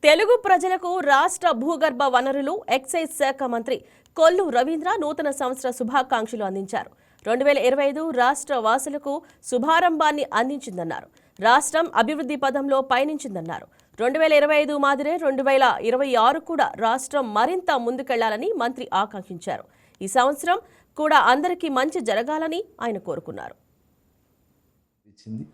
తెలుగు ప్రజలకు రాష్ట్ర భూగర్భ వనరులు ఎక్సైజ్ శాఖ మంత్రి కొల్లు రవీంద్ర నూతన సంవత్సర శుభాకాంక్షలు అందించారు. 2025 రాష్ట్ర వాసులకు శుభారంభాన్ని అందించిందన్నారు. రాష్ట్రం అభివృద్ధి పదంలో పయనించిందన్నారు. 2025 మాదిరే 2026 కూడా రాష్ట్రం మరింత ముందుకెళ్లాలని మంత్రి ఆకాంక్షించారు. ఈ సంవత్సరం కూడా అందరికీ మంచి జరగాలని ఆయన కోరుకున్నారు.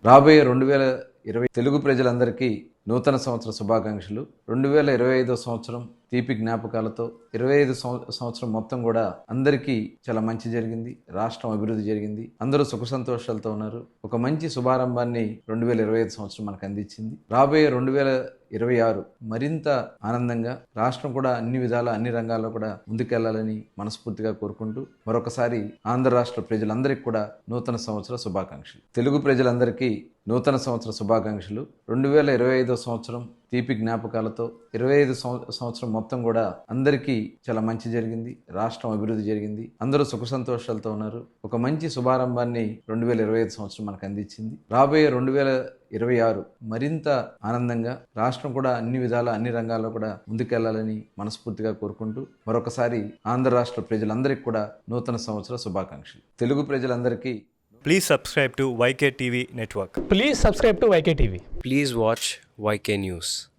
రాబోయే 2020 తెలుగు ప్రజలందరికీ నూతన సంవత్సర శుభాకాంక్షలు. 2025 సంవత్సరం తీపి జ్ఞాపకాలతో 25 సంవత్సరం మొత్తం కూడా అందరికీ చాలా మంచి జరిగింది. రాష్ట్రం అభివృద్ధి జరిగింది. అందరూ సుఖ సంతోషాలతో ఉన్నారు. ఒక మంచి శుభారంభాన్ని 2025 సంవత్సరం మనకు అందించింది. రాబోయే 2026 మరింత ఆనందంగా రాష్ట్రం కూడా అన్ని విధాల అన్ని రంగాల్లో కూడా ముందుకెళ్లాలని మనస్ఫూర్తిగా కోరుకుంటూ మరొకసారి ఆంధ్ర రాష్ట్ర ప్రజలందరికీ కూడా నూతన సంవత్సర శుభాకాంక్షలు. తెలుగు ప్రజలందరికీ నూతన సంవత్సర శుభాకాంక్షలు. 2025 సంవత్సరం తీపి జ్ఞాపకాలతో 25 సంవత్సరం మొత్తం కూడా అందరికీ చాలా మంచి జరిగింది. రాష్ట్రం అభివృద్ధి జరిగింది. అందరూ సుఖ సంతోషాలతో ఉన్నారు. ఒక మంచి శుభారంభాన్ని 2025 సంవత్సరం మనకు అందించింది. రాబోయే 2026 మరింత ఆనందంగా రాష్ట్రం కూడా అన్ని విధాల అన్ని రంగాల్లో కూడా ముందుకెళ్లాలని మనస్ఫూర్తిగా కోరుకుంటూ మరొకసారి ఆంధ్ర రాష్ట్ర ప్రజలందరికీ కూడా నూతన సంవత్సర శుభాకాంక్షలు. తెలుగు ప్రజలందరికీ Please subscribe to YK TV Network. Please subscribe to YK TV. Please watch YK News.